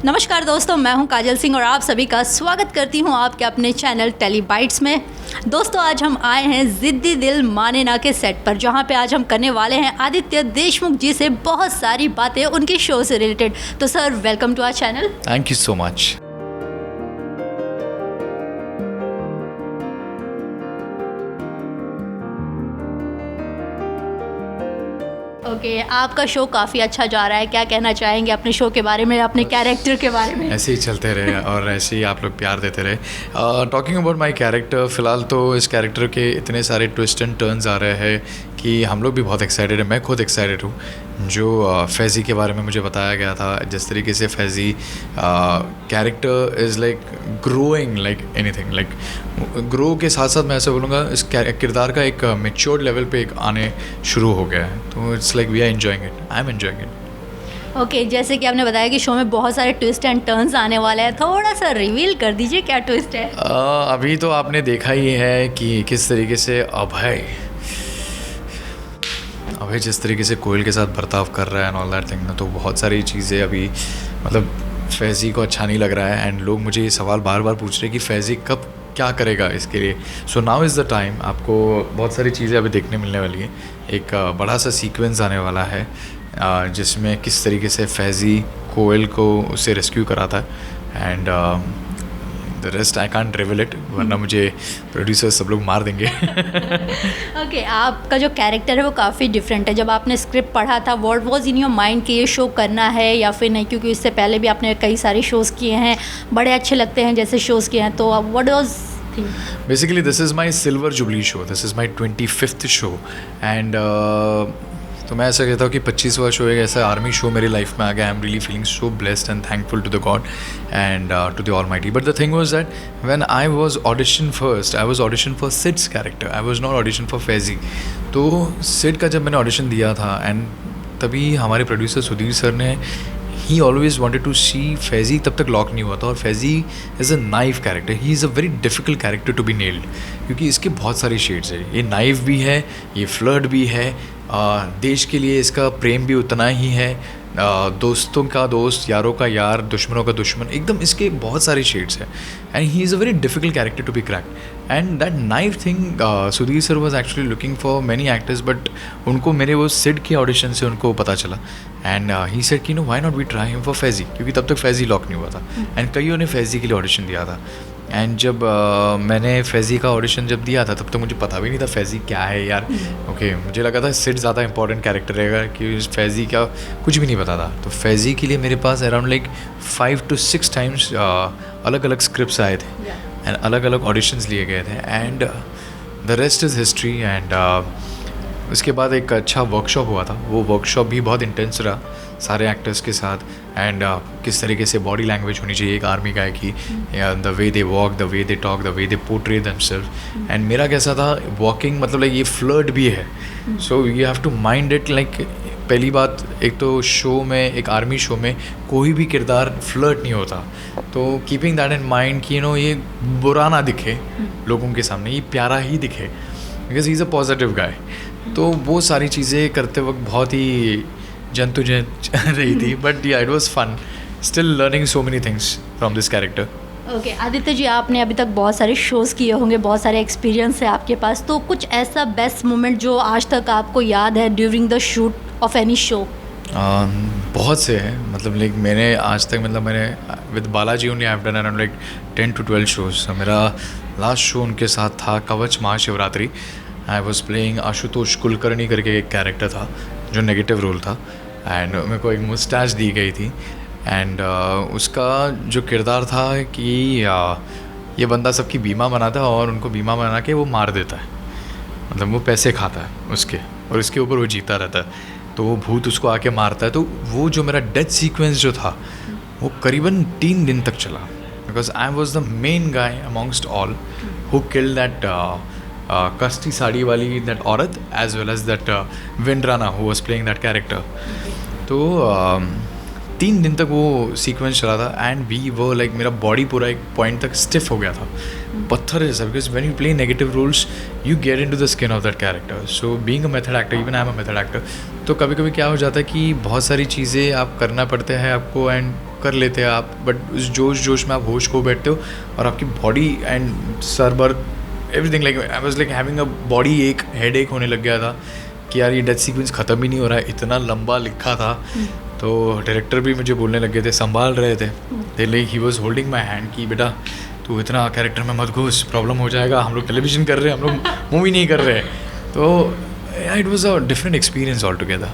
नमस्कार दोस्तों, मैं हूं काजल सिंह और आप सभी का स्वागत करती हूं आपके अपने चैनल टेलीबाइट्स में। दोस्तों, आज हम आए हैं ज़िद्दी दिल माने ना के सेट पर, जहां पे आज हम करने वाले हैं आदित्य देशमुख जी से बहुत सारी बातें उनके शो से रिलेटेड। तो sir, welcome to our channel. Thank you so much. Okay, आपका शो काफ़ी अच्छा जा रहा है, क्या कहना चाहेंगे अपने शो के बारे में, अपने कैरेक्टर के बारे में? ऐसे ही चलते रहे और ऐसे ही आप लोग प्यार देते रहे। टॉकिंग अबाउट माय कैरेक्टर, फ़िलहाल तो इस कैरेक्टर के इतने सारे ट्विस्ट एंड टर्न्स आ रहे हैं कि हम लोग भी बहुत एक्साइटेड है। मैं खुद एक्साइटेड हूँ। जो फैज़ी के बारे में मुझे बताया गया था, जिस तरीके से Faizi character is like growing like anything, like grow के साथ साथ मैं ऐसा बोलूँगा इस किरदार का एक मैच्योर्ड लेवल पे एक आने शुरू हो गया है। तो it's like we are enjoying it, I am enjoying it. Okay, जैसे कि आपने बताया कि शो में बहुत सारे ट्विस्ट एंड टर्न्स आने वाले हैं, थोड़ा सा रिवील कर दीजिए क्या ट्विस्ट है? अभी तो आपने देखा ही है कि किस तरीके से अभय जिस तरीके से कोयल के साथ बर्ताव कर रहा है एंड ऑल दैट थिंग ना, तो बहुत सारी चीज़ें अभी मतलब फैज़ी को अच्छा नहीं लग रहा है। एंड लोग मुझे ये सवाल बार बार पूछ रहे हैं कि फैज़ी कब क्या करेगा इसके लिए। So now is the time. आपको बहुत सारी चीज़ें अभी देखने मिलने वाली है। एक बड़ा सा सीक्वेंस आने वाला है जिसमें किस तरीके से फैज़ी कोयल को उससे रेस्क्यू कराता है। And the rest I can't reveal it, वरना मुझे प्रोड्यूसर सब लोग मार देंगे। ओके, आपका जो कैरेक्टर है वो काफ़ी डिफरेंट है। जब आपने स्क्रिप्ट पढ़ा था, what was in your mind कि ये शो करना है या फिर नहीं? क्योंकि इससे पहले भी आपने कई सारे शोज़ किए हैं, बड़े अच्छे लगते हैं जैसे शोज़ किए हैं, तो what was thing? Basically this is my silver jubilee show, this is my 25th show. And तो मैं ऐसा कहता हूँ कि 25वां शो एक ऐसा आर्मी शो मेरी लाइफ में आ गया। I am really feeling so blessed and thankful to the God and to the almighty. But the thing was that when I was audition first, I was audition for Sid's character, I was not audition for Faizy. तो Sid का जब मैंने audition दिया था and तभी हमारे producer Sudhir sir ने ही always wanted to see Faizy, तब तक लॉक नहीं हुआ था। और Faizy is a naive character, he is a very difficult character to be nailed, क्योंकि इसके बहुत सारी शेड्स है। ये नाइव भी है, ये फ्लर्ट भी है, देश के लिए इसका प्रेम भी उतना ही है, दोस्तों का दोस्त, यारों का यार, दुश्मनों का दुश्मन, एकदम इसके बहुत सारे शेड्स हैं। And he is a very difficult character to be cracked. And that naive thing, Sudhir sir was actually looking for many actors, but उनको मेरे वो सिड के ऑडिशन से उनको पता चला। एंड ही सेड कि no, why not we try him for Faizy, क्योंकि तब तक फैज़ी लॉक नहीं हुआ था। एंड कईयों ने फैज़ी के लिए ऑडिशन दिया था। एंड जब मैंने फैज़ी का ऑडिशन जब दिया था, तब तो मुझे पता भी नहीं था फैज़ी क्या है यार। ओके, मुझे लगा था सिड ज़्यादा इंपॉर्टेंट कैरेक्टर रहेगा, कि फैज़ी क्या कुछ भी नहीं पता था। तो फैज़ी के लिए मेरे पास अराउंड लाइक 5 to 6 टाइम्स अलग अलग स्क्रिप्ट्स आए थे एंड अलग अलग ऑडिशंस लिए गए थे। And the rest is history. And उसके बाद एक अच्छा वर्कशॉप हुआ था। वो वर्कशॉप भी बहुत इंटेंस रहा सारे एक्टर्स के साथ। एंड किस तरीके से बॉडी लैंग्वेज होनी चाहिए एक आर्मी गाय की, the way they walk, the way they talk, the way they portray themselves. And मेरा कैसा था, वॉकिंग मतलब लाइक ये फ्लर्ट भी है, so you have to mind it. Like पहली बात, एक तो शो में, एक आर्मी शो में कोई भी किरदार फ्लर्ट नहीं होता। तो कीपिंग दैट इन माइंड कि ये बुरा ना दिखे लोगों के सामने, ये प्यारा ही दिखे, because he is a positive guy. तो वो सारी चीज़ें करते वक्त बहुत ही जंतु रही थी, but yeah it was fun, still learning so many things from this character. Okay, Aditya ji, आपने अभी तक बहुत सारे शोज़ किए होंगे, बहुत सारे एक्सपीरियंस है आपके पास, तो कुछ ऐसा बेस्ट मोमेंट जो आज तक आपको याद है during the shoot of any show? बहुत से हैं। मतलब लाइक मैंने आज तक, मतलब मैंने with Balaji only I have done around like 10 to 12 shows. मेरा लास्ट शो उनके साथ था कवच Mahashivratri. I was playing Ashutosh Kulkarni करके एक कैरेक्टर था जो नेगेटिव रोल था। एंड मेरे को एक मुस्टैच दी गई थी। एंड उसका जो किरदार था कि ये बंदा सबकी बीमा बनाता है और उनको बीमा बना के वो मार देता है, मतलब वो पैसे खाता है उसके, और इसके ऊपर वो जीता रहता है। तो वो भूत उसको आके मारता है। तो वो जो मेरा डेथ सीक्वेंस जो था वो करीबन 3 दिन तक चला, because I was the main guy amongst all who killed that कस्टी साड़ी वाली दैट औरत, एज वेल एज दैट विंड्राना who was playing that character. तो 3 दिन तक वो सीक्वेंस चला था। एंड वी वो लाइक मेरा बॉडी पूरा एक पॉइंट तक स्टिफ हो गया था, पत्थर जैसा, because when you play negative roles you get into the skin of that character. So being a method actor, even I am a method actor, तो कभी कभी क्या हो जाता है कि बहुत सारी चीज़ें आप करना पड़ते हैं आपको, एंड कर लेते हैं आप, बट उस जोश में आप होश खो बैठते हो और आपकी body and sir board everything, like I was like having a body एक हेड एक होने लग गया था कि यार ये डेथ सीक्वेंस ख़त्म ही नहीं हो रहा है, इतना लंबा लिखा था। तो डायरेक्टर भी मुझे बोलने लगे थे, संभाल रहे थे, they like he was holding my hand कि बेटा तू इतना कैरेक्टर में मत घुस, प्रॉब्लम हो जाएगा, हम लोग टेलीविज़न कर रहे हैं, हम लोग मूवी नहीं कर रहे हैं। तो it was a different experience all together.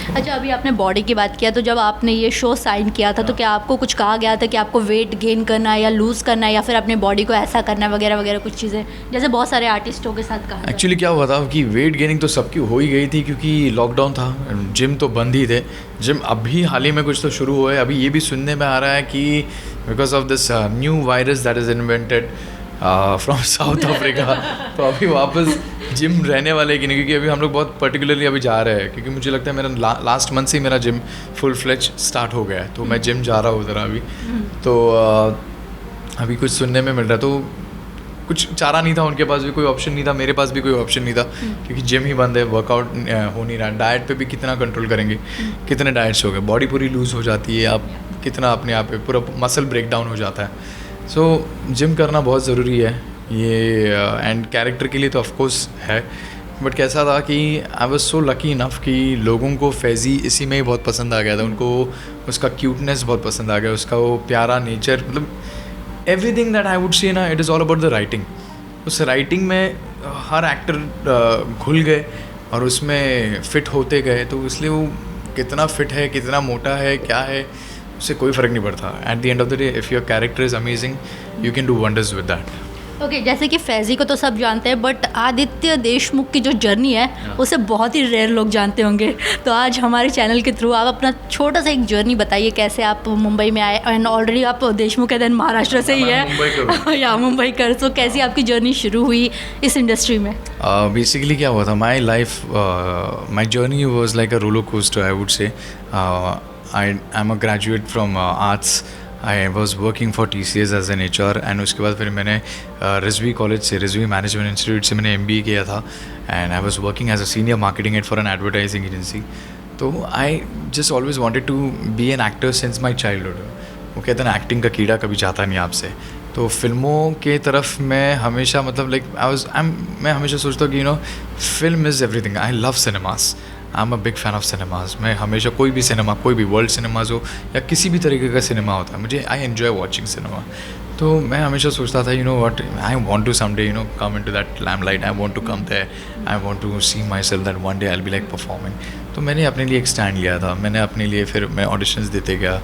अच्छा, अभी आपने बॉडी की बात किया, तो जब आपने ये शो साइन किया था तो क्या आपको कुछ कहा गया था कि आपको वेट गेन करना है या लूज़ करना है या फिर अपने बॉडी को ऐसा करना है वगैरह वगैरह कुछ चीज़ें, जैसे बहुत सारे आर्टिस्टों के साथ कहा? एक्चुअली क्या हुआ था कि वेट गेनिंग तो सबकी हो ही गई थी क्योंकि लॉकडाउन था, जिम तो बंद ही थे। जिम अभी हाल ही में कुछ तो शुरू हुए, अभी ये भी सुनने में आ रहा है कि because of this new virus that is invented from south Africa, तो अभी वापस जिम रहने वाले कि नहीं, क्योंकि अभी हम लोग बहुत पर्टिकुलरली अभी जा रहे हैं, क्योंकि मुझे लगता है मेरा लास्ट मंथ से ही मेरा जिम फुल फ्लेज स्टार्ट हो गया है, तो मैं जिम जा रहा हूँ ज़रा अभी। तो अभी कुछ सुनने में मिल रहा है, तो कुछ चारा नहीं था, उनके पास भी कोई ऑप्शन नहीं था, मेरे पास भी कोई ऑप्शन नहीं था, क्योंकि जिम ही बंद है, वर्कआउट हो नहीं रहा। डाइट पे भी कितना कंट्रोल करेंगे, कितने डाइट्स हो गए, बॉडी पूरी लूज़ हो जाती है, आप कितना अपने आप पे पूरा मसल ब्रेक डाउन हो जाता है। सो जिम करना बहुत ज़रूरी है ये, एंड कैरेक्टर के लिए तो ऑफकोर्स है, बट कैसा था कि I was so lucky enough कि लोगों को फैज़ी इसी में ही बहुत पसंद आ गया था, उनको उसका क्यूटनेस बहुत पसंद आ गया, उसका वो प्यारा नेचर, मतलब एवरीथिंग दैट आई वुड से ना, it is all about the writing. उस राइटिंग में हर एक्टर घुल गए और उसमें फ़िट होते गए, तो इसलिए वो कितना फ़िट है, कितना मोटा है, क्या है, उससे कोई फ़र्क नहीं पड़ता। At the end of the day if your character is amazing, you can do wonders with that. Okay, जैसे कि फैज़ी को तो सब जानते हैं, बट आदित्य देशमुख की जो जर्नी है उसे बहुत ही रेयर लोग जानते होंगे। तो आज हमारे चैनल के थ्रू आप अपना छोटा सा एक जर्नी बताइए, कैसे आप मुंबई में आए, एंड ऑलरेडी आप देशमुख है, देन महाराष्ट्र से ही है या मुंबई कर, तो कैसी आपकी जर्नी शुरू हुई इस इंडस्ट्री में? बेसिकली क्या हुआ था, my life, my journey was like a roller coaster, I would say. I am a graduate from arts, I was working for TCS as an HR, and उसके बाद फिर मैंने रिजवी कॉलेज से, रिजवी मैनेजमेंट इंस्टीट्यूट से मैंने MBA किया था, and I was working as a senior marketing head for an advertising agency. तो I just always wanted to be an actor since my childhood. वो कहते हैं ना, एक्टिंग का कीड़ा कभी जाता नहीं आपसे, तो फिल्मों के तरफ मैं हमेशा, मतलब लाइक मैं हमेशा सोचता हूँ कि film is everything. I love cinemas, I am a big fan of cinemas. मैं हमेशा कोई भी सिनेमा, कोई भी वर्ल्ड सिनेमाज हो या किसी भी तरीके का सिनेमा होता है, मुझे आई एन्जॉय वॉचिंग सिनेमा। तो मैं हमेशा सोचता था, what, I want to someday come in to that limelight, I want to come there, I want to see my self that one day I will be like performing. तो मैंने अपने लिए एक स्टैंड लिया था, मैंने अपने लिए फिर मैं ऑडिशंस देते गया।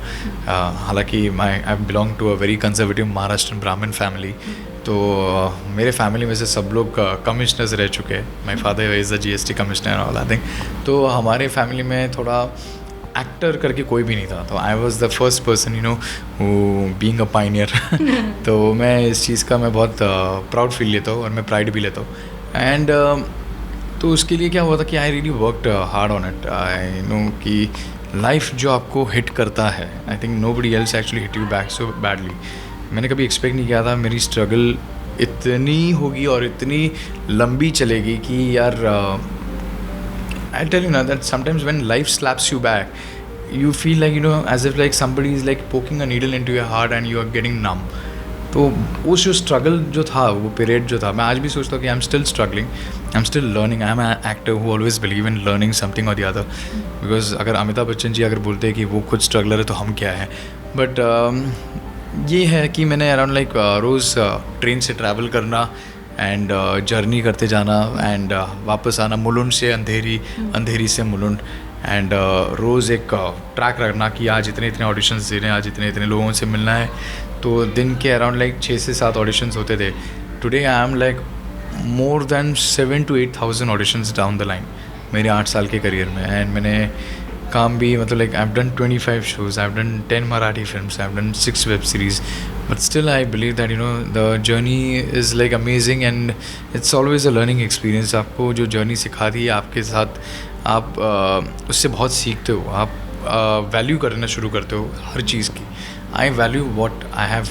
हालांकि I belong to a very conservative Maharashtrian Brahmin family, तो मेरे फैमिली में से सब लोग कमिश्नर्स रह चुके हैं। My father is the GST commissioner all I think. तो हमारे फैमिली में थोड़ा एक्टर करके कोई भी नहीं था, तो आई was the first person who being a Pioneer. तो मैं इस चीज़ का मैं बहुत प्राउड फील लेता हूँ और मैं प्राइड भी लेता हूँ। एंड तो उसके लिए क्या हुआ था कि I really worked hard on it. I know कि लाइफ जो आपको हिट करता है, I think nobody else actually hit you back so badly. मैंने कभी एक्सपेक्ट नहीं किया था मेरी स्ट्रगल इतनी होगी और इतनी लंबी चलेगी कि यार, आई टेल यू ना that sometimes when life slaps you back, you feel like as if like somebody is like poking a needle into your heart and you are getting numb. तो वो जो स्ट्रगल जो था, वो period जो था, मैं आज भी सोचता हूँ कि I am still struggling, I am still learning. I am an actor who always believe in learning something और द अदर, बिकॉज अगर अमिताभ बच्चन जी अगर बोलते हैं कि वो खुद स्ट्रगलर है तो हम क्या है। बट ये है कि मैंने अराउंड लाइक रोज़ ट्रेन से ट्रैवल करना एंड जर्नी करते जाना एंड वापस आना, मुलुंड से अंधेरी, अंधेरी से मुलुंड, एंड रोज़ एक ट्रैक रखना कि आज इतने इतने ऑडिशंस देने, आज इतने इतने लोगों से मिलना है। तो दिन के अराउंड लाइक 6 से 7 ऑडिशंस होते थे। Today I am like more than 7,000 to 8,000 auditions down the line मेरे 8 साल के करियर में। एंड मैंने काम भी, मतलब like I have done 25 shows, I have done 10 Marathi films, I have done 6 web series, but still I believe that the journey is like amazing and it's always a learning experience. आपको जो journey सिखाती है आपके साथ, आप उससे बहुत सीखते हो, आप वैल्यू करना शुरू करते हो हर चीज़ की। I value what I have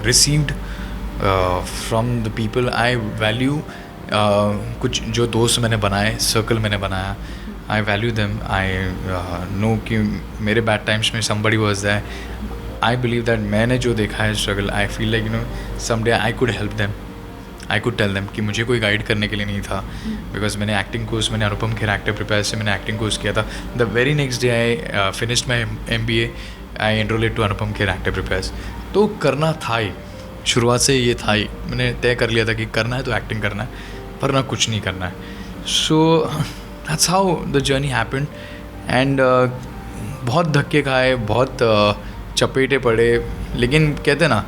received from the people, I value कुछ जो दोस्त मैंने बनाए, सर्कल मैंने बनाया, I value them. I know कि मेरे बैड टाइम्स में somebody was there, I believe that मैंने जो देखा है struggle, I feel like someday I could help them, I could tell them कि मुझे कोई गाइड करने के लिए नहीं था, बिकॉज मैंने एक्टिंग कोर्स, मैंने अनुपम खेर एक्टर प्रिपेयर से मैंने एक्टिंग कोर्स किया था. The very next day I finished my MBA, I enrolled to Anupam Kher actor prepare. तो करना था ही, शुरुआत से ये था ही, मैंने तय कर लिया था कि करना है तो एक्टिंग करना है, वरना कुछ नहीं करना है. So that's how the journey happened. And बहुत धक्के खाए, बहुत चपेटे पड़े, लेकिन कहते हैं ना,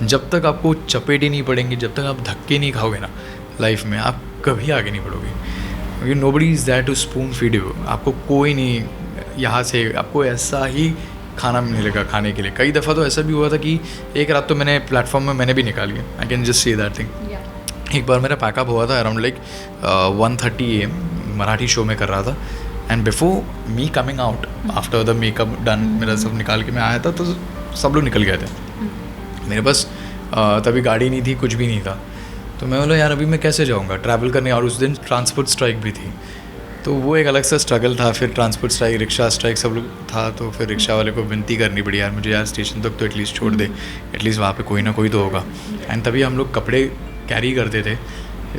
जब तक आपको चपेटे नहीं पड़ेंगे, जब तक आप धक्के नहीं खाओगे ना लाइफ में, आप कभी आगे नहीं बढ़ोगे. क्योंकि nobody is that two spoon feed you. आपको कोई नहीं यहाँ से आपको ऐसा ही खाना मिलेगा खाने के लिए. कई दफ़ा तो ऐसा भी हुआ था कि एक रात तो मैंने प्लेटफॉर्म में मैंने भी निकाली है. I can just say that thing. एक बार मेरा पैकअप हुआ था around like 1:30 AM, Marathi show में कर रहा था. And before me coming out after the makeup done, मेरा सब निकाल के मैं आया था तो सब लोग निकल गए थे. मेरे पास तभी गाड़ी नहीं थी, कुछ भी नहीं था. तो मैं बोला यार अभी मैं कैसे जाऊँगा ट्रैवल करने, और उस दिन ट्रांसपोर्ट स्ट्राइक भी थी. तो वो एक अलग सा स्ट्रगल था. फिर ट्रांसपोर्ट स्ट्राइक, रिक्शा स्ट्राइक सब लोग था. तो फिर रिक्शा वाले को विनती करनी पड़ी, यार मुझे यार स्टेशन तक तो एटलीस्ट छोड़ दे, एटलीस्ट वहाँ पे कोई ना कोई तो होगा. एंड तभी हम लोग कपड़े कैरी करते थे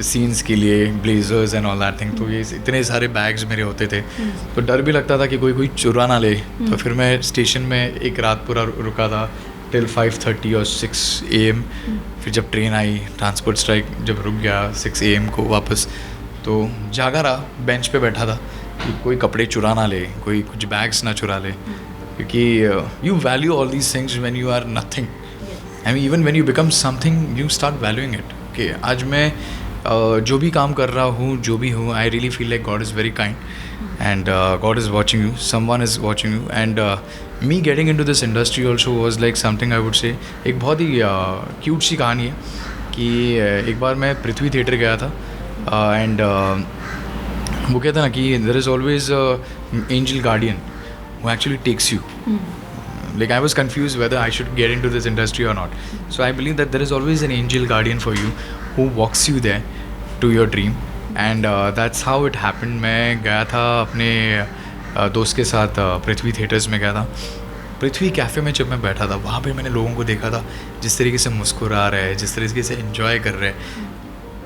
सीन्स के लिए, blazers and all that thing. तो ये इतने सारे बैग्स मेरे होते थे, तो डर भी लगता था कि कोई चुरा ना ले. तो फिर मैं स्टेशन में एक रात पूरा रुका था टिल 5:30 और 6 AM. फिर जब ट्रेन आई, ट्रांसपोर्ट स्ट्राइक जब रुक गया 6 AM को वापस, तो जागा रहा, बेंच पे बैठा था कि कोई कपड़े चुरा ना ले, कोई कुछ बैग्स ना चुरा ले. क्योंकि you value all these things when you are nothing. I mean even when you become something you start valuing it. Okay, आज मैं जो भी काम कर रहा हूँ, जो भी हूँ, I really feel like God is very kind and God is watching you, someone is watching you. And me getting into this industry also was like something I would से. एक बहुत ही क्यूट सी कहानी है कि एक बार मैं पृथ्वी थिएटर गया था. एंड वो कहता ना कि there is always angel guardian who actually takes you. Like I was confused whether I should get into this industry or not. So I believe that there is always an angel guardian for you who walks you there to your dream. And that's how it happened. मैं गया था अपने दोस्त के साथ पृथ्वी theatres में गया था. पृथ्वी कैफ़े में जब मैं बैठा था, वहाँ पे मैंने लोगों को देखा था जिस तरीके से मुस्कुरा रहे हैं, जिस तरीके से एंजॉय कर रहे हैं.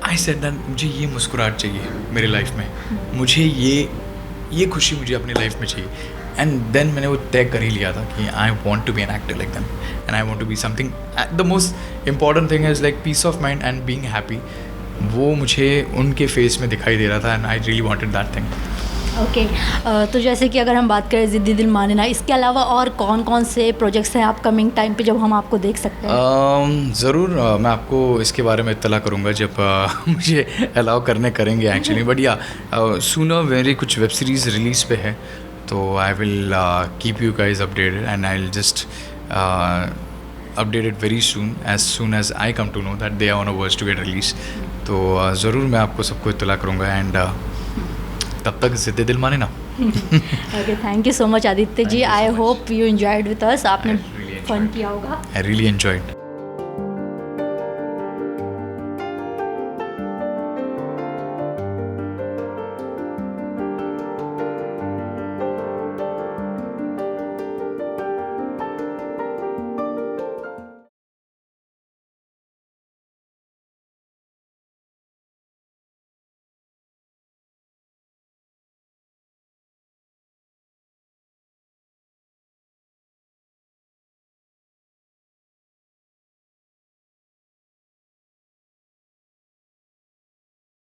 आई सेड दैट मुझे ये मुस्कुराहट चाहिए मेरी लाइफ में, मुझे ये खुशी मुझे अपनी लाइफ में चाहिए. एंड देन मैंने वो तय कर ही लिया था कि I want to be an actor like them, and I want to be something. The most important thing is like peace of mind and being happy. वो मुझे उनके फेस में दिखाई दे रहा था, and I really wanted that thing. Okay, तो जैसे कि अगर हम बात करें ज़िद्दी दिल माने ना, इसके अलावा और कौन कौन से प्रोजेक्ट्स हैं अपकमिंग टाइम पे जब हम आपको देख सकते हैं? ज़रूर मैं आपको इसके बारे में इत्तला करूँगा जब मुझे अलाउ करेंगे एक्चुअली. बट या सूनर मेरी कुछ वेब सीरीज़ रिलीज़ पे है, तो I will keep you guys updated and I will just updated very soon as I come to know that they are on a verge to get release. तो ज़रूर मैं आपको सबको इत्तला करूँगा. एंड तब तक ज़िद्दी दिल माने ना. Okay, thank you so much Aditya ji. I hope you enjoyed with us. आपने फन किया होगा. I really enjoyed.